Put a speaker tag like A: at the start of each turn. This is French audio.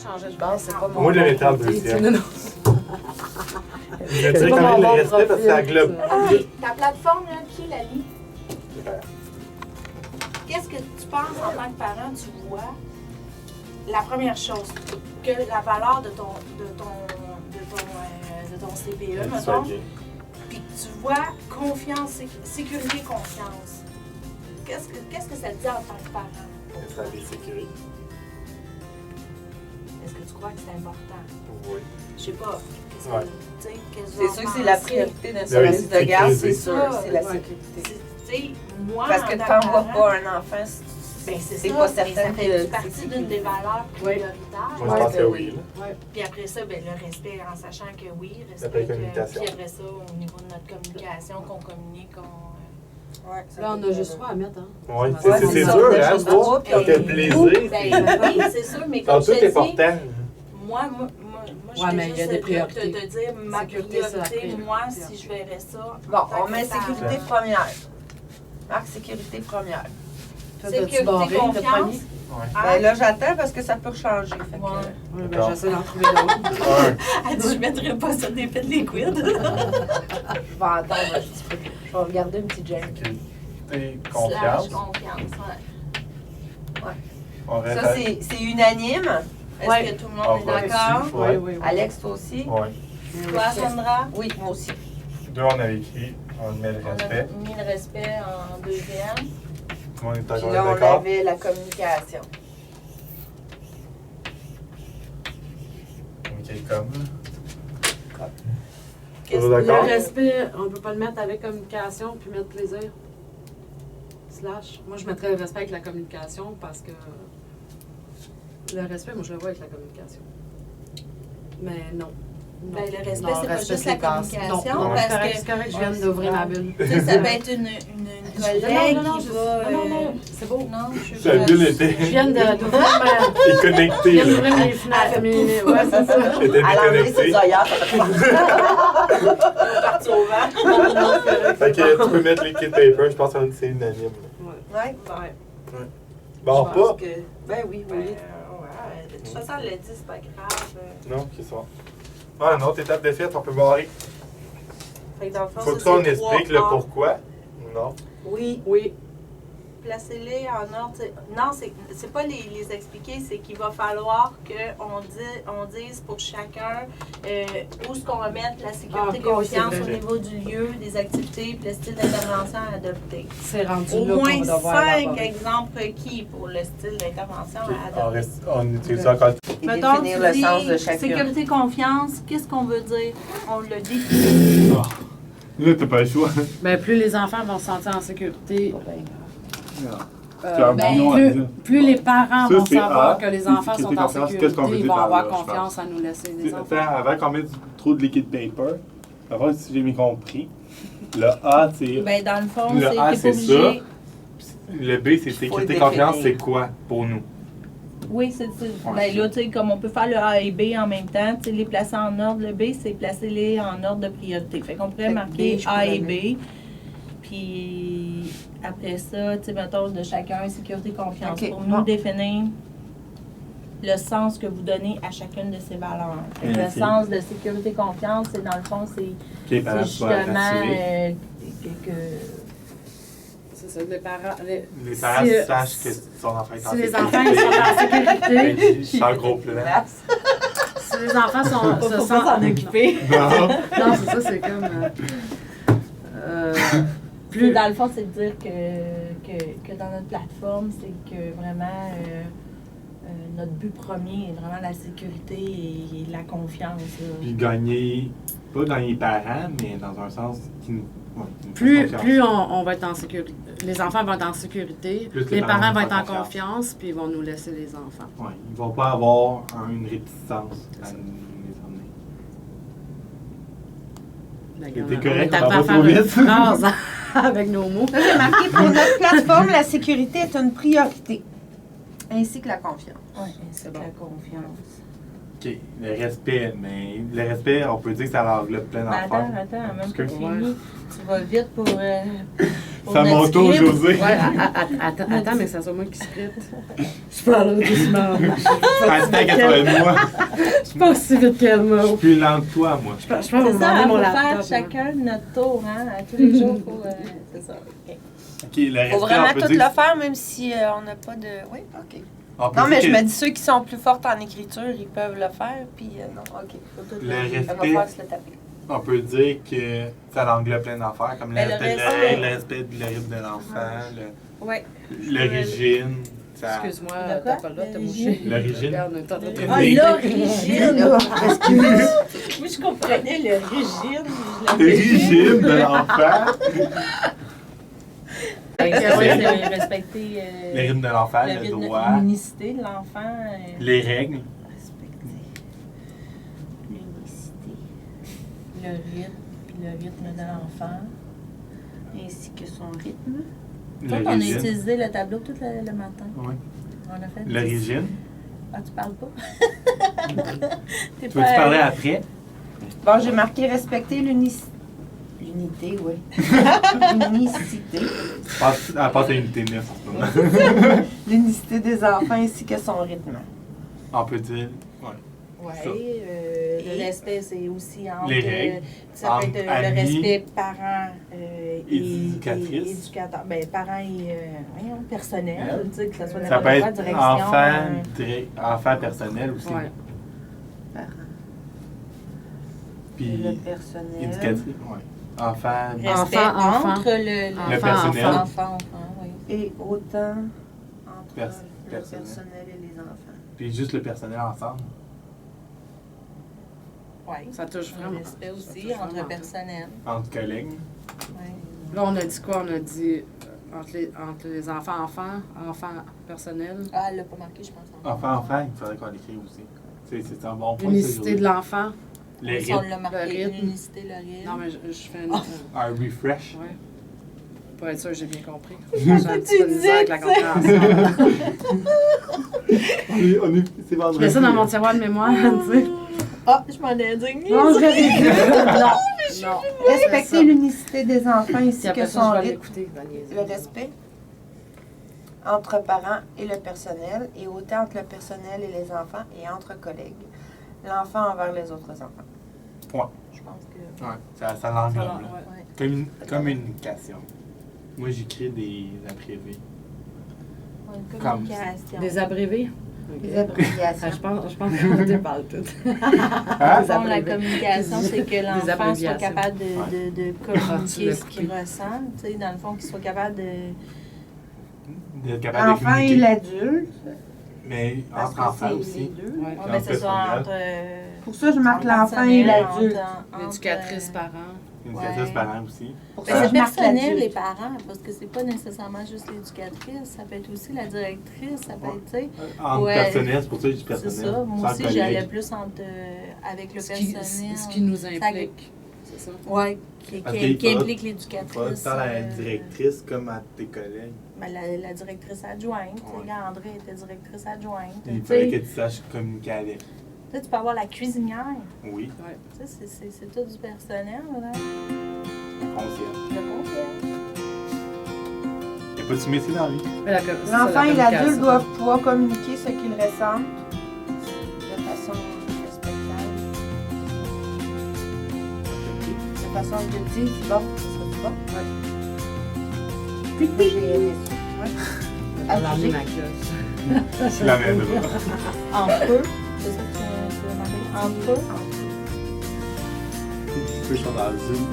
A: Changer de base, c'est pas mon.
B: Moi, je le mettais en deuxième.
A: Non, non.
B: Je dirais quand même le respect parce que ça englobe.
C: Ta plateforme, là, qui la lit? Qu'est-ce que tu penses en tant que parent, tu vois? La première chose, que la valeur de ton CPE, mettons, puis que tu vois confiance, sécurité, confiance. Qu'est-ce que ça te dit en tant que parent?
B: Ça dit sécurité.
C: Est-ce que tu crois que c'est important?
B: Oui.
C: Je sais pas.
B: Ouais.
D: C'est sûr que c'est la priorité d'un service de garde, c'est sûr, c'est la sécurité.
C: Moi,
D: parce que quand on voit pas un enfant,
C: c'est
D: pas
C: ça,
D: certain
C: ça
D: que
C: fait partie d'une des valeurs prioritaires.
B: Moi, je pense que oui.
C: Puis après ça, ben, le respect, en sachant que oui,
B: La
C: respect.
B: communication.
C: Puis après ça, au niveau de notre communication, qu'on communique,
A: Là, on a juste trois à mettre, hein.
B: Oui,
D: Ouais,
B: c'est
D: c'est ça,
B: sûr,
D: on a
B: hein,
D: juste
B: toi,
D: trois,
B: ça fait plaisir.
C: Ben oui, c'est sûr, mais
B: C'est
C: comme je
B: tout
C: te dis,
B: important.
C: moi, je
A: Ouais, mais
C: vais
A: il y a des
C: juste
A: priorités.
C: te dire ma
A: Sécurité, c'est la
C: priorité,
A: priorité.
C: moi, si je verrais ça.
D: bon,
C: en tant
D: on
C: que
D: met
C: parent.
D: sécurité première. Marc, sécurité première.
A: Toi, t'as-tu
C: Sécurité,
A: barré le
C: confiance.
A: premier?
C: Ah,
D: Ben là, j'attends parce que ça peut changer. Fait que,
C: Ouais.
A: Oui, ben
B: D'accord.
A: j'essaie d'en trouver d'autres.
C: Elle dit, je mettrais pas ça des faits liquides.
D: je vais attendre un petit peu. Je vais regarder une petite gemme.
B: Sécurité,
C: Slash
B: confiance.
C: confiance, ouais.
B: On reste
D: Ça, c'est unanime.
C: Est-ce
A: Ouais.
C: que tout le
B: Ah,
C: monde est
B: ouais,
C: d'accord?
B: aussi.
A: Oui, oui, oui.
D: Alex, toi aussi?
B: Oui.
C: Toi, Sandra?
D: Oui, moi aussi.
B: Deux, on avait écrit. On met le
C: On a
B: respect.
C: mis le respect en deuxième.
B: Tout le monde est
D: Puis là, on
B: d'accord.
D: avait la communication.
B: Communiquer comme.
C: Qu'est-ce
B: Toujours
C: que-
A: Le
B: d'accord?
A: respect, on ne peut pas le mettre avec communication puis mettre plaisir. Slash. Moi, je mettrais le respect avec la communication parce que le respect, moi, je le vois avec la communication. Mais non. Non.
C: Ben, le respect,
A: Non,
C: c'est pas
A: respect,
C: juste la
A: c'est basse.
C: communication,
A: Non,
C: parce
A: c'est correct,
C: que-
A: c'est correct, je viens d'ouvrir ma bulle.
C: Tu sais, ça peut être une collègue
A: non,
C: qui
A: je-
C: va...
A: non, non, c'est beau.
C: Non, je suis
B: Sa bulle
A: Je
B: était
A: viens d'ouvrir ma...
B: est connectée.
A: Je viens
B: là.
A: d'ouvrir mes fenêtres. Ouais, c'est ça.
B: Elle était
D: Elle a enlevé ses
B: déconnectée.
D: œillères, ça fait
C: partie au vent.
B: Fait que tu peux mettre liquid paper, je pense que c'est unanime.
D: Ouais.
B: Bon,
A: Je pense
B: pas.
A: que... Ben oui, oui.
C: Ouais, de toute façon, elle l'a dit, c'est pas grave.
B: Non, qui ça. Ah, une autre étape de fait, on peut barrer.
C: Fait que dans le fond,
B: Faut que
C: ça,
B: ça, on
C: c'est
B: explique le
C: 3A.
B: pourquoi. Non.
C: Oui,
A: Oui.
C: placez-les en ordre. Non, c'est pas les expliquer, c'est qu'il va falloir qu'on dise pour chacun où est-ce qu'on va mettre la sécurité,
A: Ah, oui,
C: confiance
A: c'est
C: au
A: vrai.
C: niveau du lieu, des activités, puis le style d'intervention à adopter.
A: C'est rendu
C: Au
A: là qu'on
C: moins
A: va devoir
C: 5
A: élaborer.
C: exemples requis pour le style d'intervention à
B: On,
C: adopter.
B: on utilise ça encore.
D: Et
C: Mettons,
D: définir
C: tu
D: le
C: dis
D: sens de chacun.
C: sécurité, confiance, qu'est-ce qu'on veut dire? On le définit.
B: Là, t'as pas le choix.
A: Ben, plus les enfants vont se sentir en sécurité,
B: Tu as un bon nom à dire.
A: plus les parents
B: Ça,
A: vont
B: c'est
A: savoir
B: A.
A: que les enfants
B: Sécurité,
A: sont en
B: confiance,
A: sécurité,
B: qu'est-ce qu'on veut
A: ils
B: dire
A: vont
B: par
A: avoir
B: là, je
A: confiance
B: pense?
A: à nous laisser les enfants.
B: Attends, avant qu'on mette trop de liquid paper, avant, si j'ai bien compris, le A, c'est.
C: Ben, dans le fond,
B: Le A,
C: c'est
B: c'est
C: pas obligé.
B: Le B, c'est sécurité,
D: le
B: confiance,
D: définir.
B: c'est quoi pour nous?
C: Oui, c'est ben, là, tu sais, comme on peut faire le A et B en même temps, tu sais, les placer en ordre. Le B, c'est placer-les en ordre de priorité. Fait qu'on pourrait
D: Fait que
C: marquer
D: B, je
C: A
D: pourrais
C: et B. Puis après ça, tu sais, mettons, de chacun, sécurité, confiance.
D: Ok,
C: Pour
D: bon.
C: nous définir le sens que vous donnez à chacune de ces valeurs. Fait que le
B: Ok.
C: sens de sécurité, confiance, c'est dans le fond, c'est
B: Que les parents soient
C: justement
B: rassurés.
C: que
A: C'est ça, les parents...
B: Les parents
A: si,
B: sachent que son enfant est en
A: Si les
B: sécurité.
A: enfants ils sont en sécurité,
B: Je sens le gros plan.
A: si les enfants se
C: faut
A: sentent...
C: pas s'en occuper.
B: Non.
A: Non, c'est ça, c'est comme...
C: Plus dans le fond, c'est de dire que dans notre plateforme, c'est que vraiment notre but premier est vraiment la sécurité et la confiance. Là.
B: Puis gagner, pas gagner les parents, mais dans un sens qui nous. Ouais, qui nous
A: Plus,
B: fait confiance.
A: plus on va être en sécurité, les enfants vont être en sécurité,
B: Plus
A: les parents vont être en confiance, puis ils vont nous laisser les enfants.
B: Ouais, ils vont pas avoir une réticence à nous les emmener. T'es correct,
A: on
B: on va
A: est à
B: pas
A: faire
B: trop
A: une
B: vite.
A: phrase avec nos mots.
D: J'ai marqué pour notre plateforme, la sécurité est une priorité, ainsi que la confiance.
C: Oui, c'est
A: bon.
C: la confiance.
B: OK, le respect, mais le respect, on peut dire que ça englobe plein
C: Mais
B: d'affaires.
C: attends, même pas
B: Excuse.
C: fini. Tu vas vite pour... Pour
B: C'est à mon
C: notre
B: tour,
C: script.
B: José.
A: Ouais, attends, mais que ça soit moi qui scripte. Je parle doucement.
B: Hashtag à moi.
A: Je pas aussi vite qu'elle, moi.
B: Je suis plus lent que toi, moi.
A: Je pense
C: C'est
A: qu'on va
C: ça,
A: demander
C: on
A: mon
C: va
A: laptop.
C: faire
A: moi.
C: chacun notre tour, hein, à tous les jours. C'est ça. OK.
B: OK, le respect,
D: Faut vraiment
B: on peut
D: tout
B: dire...
D: le faire, même si on n'a pas de. Oui, OK.
B: on peut
D: Non, mais
B: dire
D: je
B: que
D: me dis ceux qui sont plus fortes en écriture, ils peuvent le faire, puis non, OK. Faut tout
B: Le
D: On va
B: respect,
D: faire se le taper.
B: on peut dire que ça englobe plein d'affaires, comme le
C: Mais le
B: respect,
C: respect-
B: le respect de rythme de l'enfant,
C: Ouais.
B: l'origine. ça-
A: Excuse-moi,
C: De quoi?
A: t'as pas le droit de te
C: L'origine?
A: moucher.
B: L'origine.
A: Regarde, on est en train de
C: Ah,
B: Mais-
C: l'origine! Excuse. Moi, je comprenais l'origine.
B: L'origine de l'enfant.
C: Oui, c'est respecter
B: Le rythme de l'enfant, le
C: rythme,
B: droit,
C: l'unicité de l'enfant.
B: les règles.
C: Respecter l'unicité, le rythme de l'enfant, ainsi que son rythme. Toi, on a
B: L'origine.
C: utilisé le tableau tout le matin.
B: Oui.
C: On a fait
B: L'origine.
C: Ah, tu parles pas? T'es
B: Tu veux-tu parler après?
D: Bon, j'ai marqué respecter l'unicité. L'unité, oui. L'unicité.
B: Elle passe à l'unité 9 en ce moment.
D: L'unicité des enfants ainsi que son rythme.
B: On peut dire, ouais.
C: Oui,
B: Ça.
C: le respect, c'est aussi entre.
B: Les règles,
C: Ça peut
B: entre
C: être le
B: amis,
C: respect parents
B: éducatrices.
C: et éducateurs. Ben, parents et voyons, personnel, tu sais, que ça soit
B: Ça
C: n'importe
B: peut
C: quoi,
B: être
C: direction.
B: enfant personnel aussi.
A: Ouais.
D: Parents.
B: Puis
D: Le personnel.
B: éducatrice, ouais. Enfant,
C: Respect
A: Enfant.
C: entre le
B: personnel.
C: enfant, oui.
D: Et autant entre
B: Personnel.
D: le personnel et les enfants.
B: puis juste le personnel ensemble.
C: Oui.
A: Ça touche
C: Le
A: vraiment.
C: respect
A: Ça
C: aussi
A: touche
C: entre
A: vraiment.
C: personnel.
B: Entre collègues.
C: Ouais.
A: Là, on a dit quoi? On a dit entre les enfants personnels.
C: Ah, elle l'a pas marqué, je pense.
B: Enfant, il faudrait qu'on l'écrive aussi. C'est un bon point.
A: L'unicité de l'enfant.
B: Les
C: Si on
B: rythmes.
C: l'a marqué,
A: Le rythme.
C: l'unicité, le rythme.
A: Non, mais je fais une.
B: Un refresh.
A: Ouais. Pour être sûr, j'ai bien compris. J'ai un petit peu de misère avec la
C: disais,
A: compréhension.
B: C'est vendredi.
A: Je mets ça dans mon tiroir de mémoire, tu sais.
C: Ah, je m'en ai dit.
A: Non, je l'ai Non.
D: Respecter l'unicité des enfants
A: Puis
D: ainsi
A: après
D: que
A: ça,
D: son
A: je vais
D: rythme.
A: l'écouter dans les
D: Le respect entre parents et le personnel, et autant entre le personnel et les enfants, et entre collègues. L'enfant envers les autres enfants.
C: Je pense que.
B: Ouais, ça l'englobe. là.
A: Ouais.
B: Communication. Moi, j'écris des abrégés.
C: Une
B: Comme-
C: communication.
A: Des abrévés?
D: Les abréviations.
A: Ah, je pense qu'on te parle tout.
B: Hein?
A: Des
C: Bon, la
A: abréviés.
C: communication, c'est que l'enfant soit
A: abréviations.
C: capable de
A: Ah, tu
C: communiquer
A: l'as
C: ce qu'il
A: coupé.
C: ressent. Tu sais, dans le fond, qu'il soit capable de.
B: D'être capable de
D: L'enfant et
B: communiquer.
D: l'adulte.
B: Mais
D: Parce
B: entre
D: que
B: enfants
D: c'est
B: aussi.
D: les deux.
A: Ouais.
C: Ouais,
B: Dans
C: mais
B: le
C: c'est ça
B: personnel.
C: entre.
D: Pour ça, je marque
C: entre
D: l'enfant et
C: personnel,
D: l'adulte.
C: entre-
A: L'éducatrice,
C: entre-
A: parent.
B: Éducatrice,
C: Ouais.
B: parents aussi.
D: Pour
C: Mais
D: ça,
C: c'est
D: je marque
C: personnel,
D: l'adulte.
C: les parents, parce que c'est pas nécessairement juste l'éducatrice, ça peut être aussi la directrice, ça peut être, tu sais.
B: Entre
C: Ouais.
B: personnel, c'est pour ça que je dis
C: C'est
B: personnel.
C: ça. Moi
B: Sans
C: aussi,
B: collègue.
C: j'allais plus entre, avec le
A: Ce qui,
C: personnel.
A: ce qui nous implique. C'est ça?
C: Oui,
B: Parce
C: qui
B: qu'il faudra-
C: implique
B: Faut
C: l'éducatrice.
B: faire la directrice comme à tes collègues.
C: Ben, la directrice adjointe. Tu sais,
B: Ouais.
C: quand André était directrice adjointe.
B: Il
C: Tu
B: fallait
C: sais,
B: que tu saches communiquer avec.
C: tu sais, tu peux avoir la cuisinière.
B: Oui,
C: Tu sais, c'est tout du personnel, là.
B: conscient.
C: Le confiance.
B: Il n'y a pas de métier dans la vie.
A: Mais c'est ça,
D: L'enfant
A: la
D: et l'adulte
A: communication.
D: doivent pouvoir communiquer ce qu'ils ressentent de façon respectable. De façon objective, c'est bon, ça serait bon. Moi, j'ai aimé ça. Ouais.
A: Je vais l'emmener ma cloche.
B: Je l'amènerai.
C: Entre eux. C'est ça que tu veux marquer? Entre eux.
B: Tu peux chanter dans le Zoom.